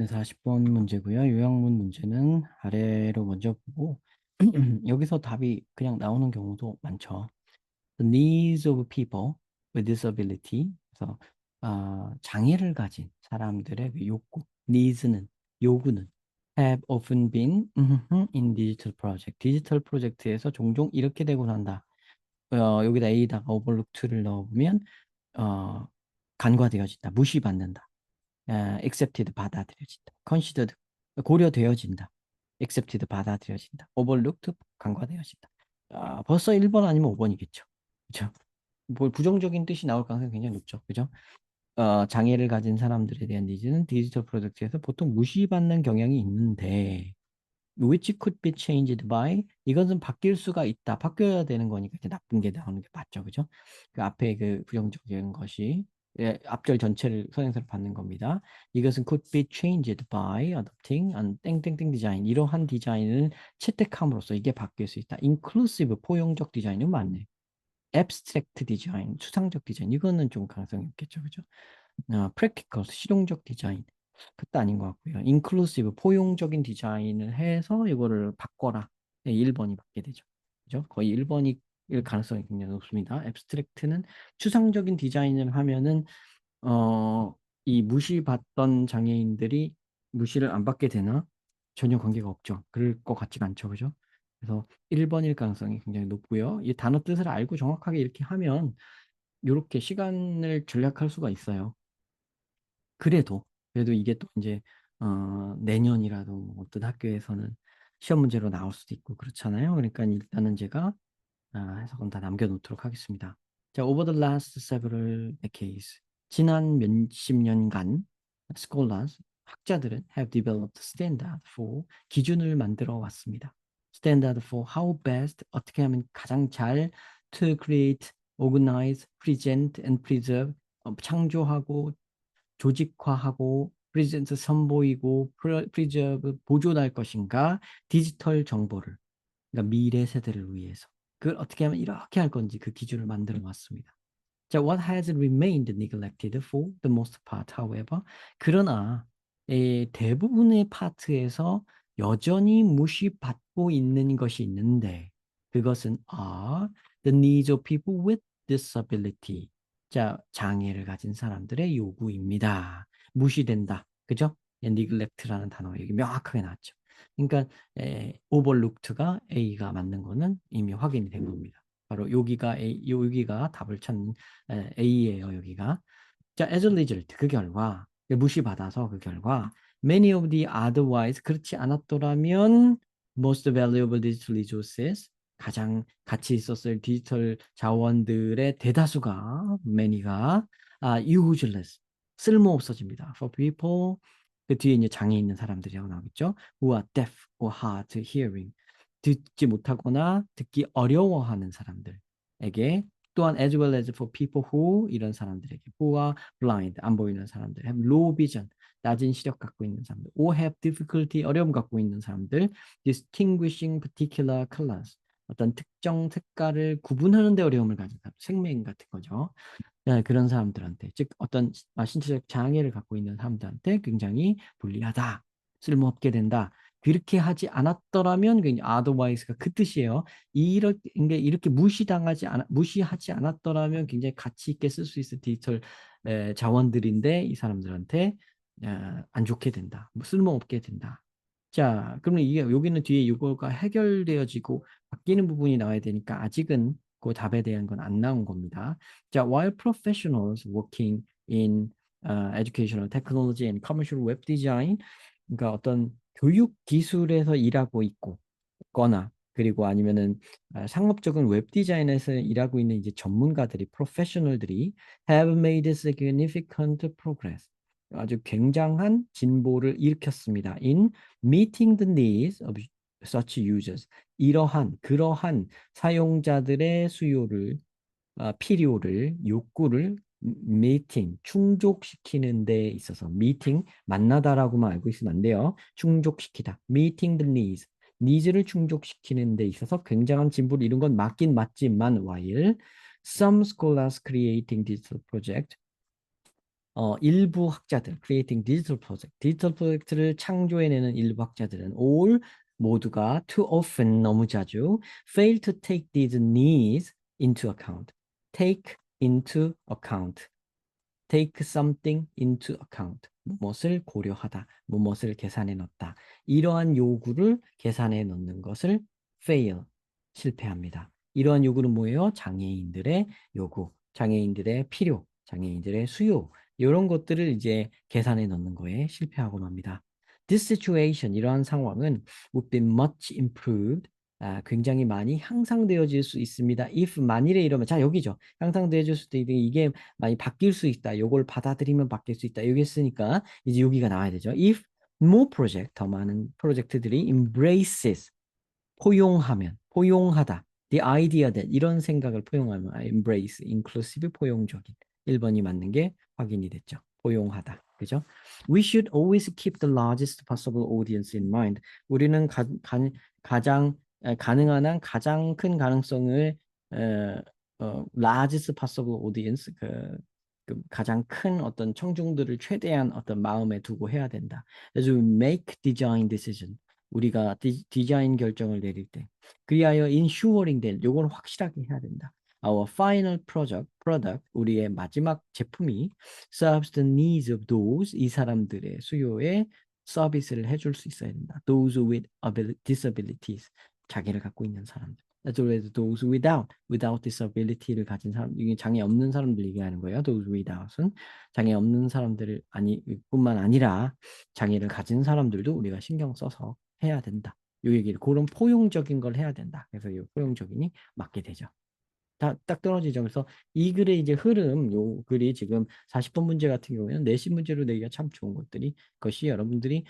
40번 문제고요. 요약문 문제는 아래로 먼저 보고 여기서 답이 그냥 나오는 경우도 많죠. The needs of people with disability. 그래서 장애를 가진 사람들의 그 욕구, needs는 요구는 have often been in digital project. 디지털 프로젝트에서 종종 이렇게 되곤 한다. 여기다 A다가 overlooked를 넣어보면 어, 간과되어진다, 무시받는다. accepted 받아들여진다. considered 고려되어진다. accepted 받아들여진다. overlooked 간과되어진다. 벌써 1번 아니면 5번이겠죠. 그죠? 뭐 부정적인 뜻이 나올 가능성이 굉장히 높죠. 그죠? 장애를 가진 사람들에 대한 니즈는 디지털 프로덕트에서 보통 무시받는 경향이 있는데 which could be changed by 이것은 바뀔 수가 있다. 바뀌어야 되는 거니까 이제 나쁜 게 나오는 게 맞죠. 그죠? 그 앞에 그 부정적인 것이 앞절 전체를 선행사로 받는 겁니다. 이것은 could be changed by adopting an 땡땡땡 디자인 이러한 디자인을 채택함으로써 이게 바뀔 수 있다. inclusive 포용적 디자인은 맞네. abstract 디자인 추상적 디자인 이거는 좀 가능성이 있겠죠. 그죠? practical 실용적 디자인 그것도 아닌 것 같고요. inclusive 포용적인 디자인을 해서 이거를 바꿔라. 네, 1번이 맞게 되죠. 그죠? 거의 1번이 일 가능성이 굉장히 높습니다. abstract는 추상적인 디자인을 하면은 이 무시받던 장애인들이 무시를 안 받게 되나? 전혀 관계가 없죠. 그럴 것 같지가 않죠. 그죠? 그래서 1번일 가능성이 굉장히 높고요. 이 단어 뜻을 알고 정확하게 이렇게 하면 이렇게 시간을 절약할 수가 있어요. 그래도 이게 또 이제 내년이라도 뭐 어떤 학교에서는 시험 문제로 나올 수도 있고 그렇잖아요. 그러니까 일단은 제가 해석은 다 남겨놓도록 하겠습니다. 자, over the last several decades, 지난 몇십 년간 scholars, 학자들은 have developed standard for 기준을 만들어 왔습니다. standard for how best 어떻게 하면 가장 잘 to create, organize, present and preserve 창조하고 조직화하고 프리젠트 선보이고 프리저브 보존할 것인가 디지털 정보를 그러니까 미래 세대를 위해서 그걸 어떻게 하면 이렇게 할 건지 그 기준을 만들어 놨습니다. 자, what has remained neglected for the most part, however, 그러나 대부분의 파트에서 여전히 무시받고 있는 것이 있는데 그것은 the needs of people with disability. 자, 장애를 가진 사람들의 요구입니다. 무시된다. 그죠? neglect라는 단어 여기 명확하게 나왔죠. 그러니까 overlooked가 A가 맞는 거는 이미 확인이 된 겁니다. 바로 여기가 여기가 답을 찾는 A예요, 여기가. 자, as a result, 그 결과, 무시받아서 그 결과, many of the otherwise, 그렇지 않았더라면, most valuable digital resources, 가장 가치 있었을 디지털 자원들의 대다수가, many가, useless, 쓸모 없어집니다. For people, 그 뒤에 이제 장애 있는 사람들이라고 나오겠죠. Who are deaf or hard hearing, 듣지 못하거나 듣기 어려워하는 사람들에게 또한 as well as for people who 이런 사람들에게 who are blind 안 보이는 사람들 have low vision 낮은 시력 갖고 있는 사람들 or have difficulty 어려움 갖고 있는 사람들 distinguishing particular colors 어떤 특정 색깔을 구분하는 데 어려움을 가진 사람 생맹 같은 거죠. 그런 사람들한테 즉 어떤 신체적 장애를 갖고 있는 사람들한테 굉장히 불리하다 쓸모없게 된다 그렇게 하지 않았더라면 otherwise가 그 뜻이에요. 이렇게 무시하지 않았더라면 굉장히 가치 있게 쓸 수 있을 디지털 자원들인데 이 사람들한테 안 좋게 된다. 뭐 쓸모없게 된다. 자, 그러면 이게 여기는 뒤에 이거가 해결되어지고 바뀌는 부분이 나와야 되니까 아직은 그 답에 대한 건 안 나온 겁니다. 자, while professionals working in educational technology and commercial web design, 그러니까 어떤 교육 기술에서 일하고 있고 거나 그리고 아니면은 상업적인 웹 디자인에서 일하고 있는 이제 전문가들이 프로페셔널들이 have made significant progress. 아주 굉장한 진보를 일으켰습니다. In meeting the needs of such users. 그러한 사용자들의 수요를 필요를 욕구를 meeting 충족시키는 데 있어서 meeting 만나다라고만 알고 있으면 안 돼요. 충족시키다. meeting the needs를 충족시키는 데 있어서 굉장한 진보를 이룬 건 맞긴 맞지만 while some scholars creating digital project 일부 학자들, creating digital project, 디지털 프로젝트를 창조해내는 일부 학자들은 all 모두가 too often 너무 자주 fail to take these needs into account. take into account. take something into account. 무엇을 고려하다, 무엇을 계산해 넣다. 이러한 요구를 계산해 넣는 것을 fail, 실패합니다. 이러한 요구는 뭐예요? 장애인들의 요구, 장애인들의 필요, 장애인들의 수요, 이런 것들을 이제 계산해 넣는 거에 실패하고 맙니다. This situation, 이러한 상황은 would be much improved. 굉장히 많이 향상되어질 수 있습니다. if 만일에 이러면 자 여기죠. 향상되어질 수도 있고 이게 많이 바뀔 수 있다. 요걸 받아들이면 바뀔 수 있다. 여기 했으니까 이제 여기가 나와야 되죠. If more project, 더 많은 프로젝트들이 embraces, 포용하면, 포용하다. The idea that, 이런 생각을 포용하면 embrace, inclusive, 포용적인. 1번이 맞는 게 확인이 됐죠. 포용하다. 그죠? We should always keep the largest possible audience in mind. 우리는 가장 가능한 한 가장 큰 가능성을 largest possible audience 그 가장 큰 어떤 청중들을 최대한 어떤 마음에 두고 해야 된다. As we make design decision, 우리가 디자인 결정을 내릴 때 그리하여 ensuring 될 요건 확실하게 해야 된다. Our final product 우리의 마지막 제품이 serves the needs of those, 이 사람들의 수요에 서비스를 해줄 수 있어야 된다. Those with disabilities, 장애를 갖고 있는 사람들. As well as those without disability를 가진 사람, 이게 장애 없는 사람들 얘기하는 거예요. Those without은 장애 없는 사람들을 뿐만 아니라 장애를 가진 사람들도 우리가 신경 써서 해야 된다. 요 얘기를 그런 포용적인 걸 해야 된다. 그래서 이 포용적인이 맞게 되죠. 딱 떨어지죠. 그래서 이 글의 이제 흐름, 요 글이 지금 40번 문제 같은 경우에는 내신 문제로 내기가 참 좋은 것이 여러분들이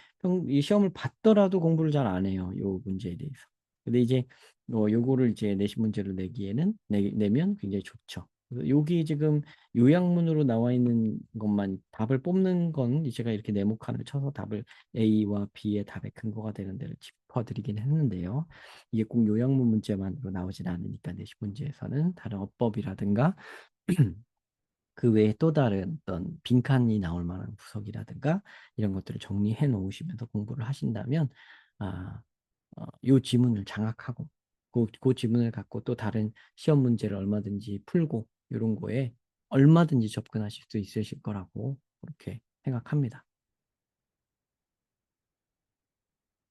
이 시험을 받더라도 공부를 잘 안 해요. 요 문제에 대해서. 근데 이제 요거를 이제 내신 문제로 내기에는 내면 굉장히 좋죠. 그래서 여기 지금 요약문으로 나와 있는 것만 답을 뽑는 건 제가 이렇게 네모칸을 쳐서 답을 A와 B의 답의 근거가 되는 데를 짚어드리긴 했는데요. 이게 꼭 요약문 문제만으로 나오진 않으니까 내신 문제에서는 다른 어법이라든가 그 외에 또 다른 어떤 빈칸이 나올 만한 구석이라든가 이런 것들을 정리해 놓으시면서 공부를 하신다면 요 지문을 장악하고 그 지문을 갖고 또 다른 시험 문제를 얼마든지 풀고 이런 거에 얼마든지 접근하실 수 있으실 거라고 그렇게 생각합니다.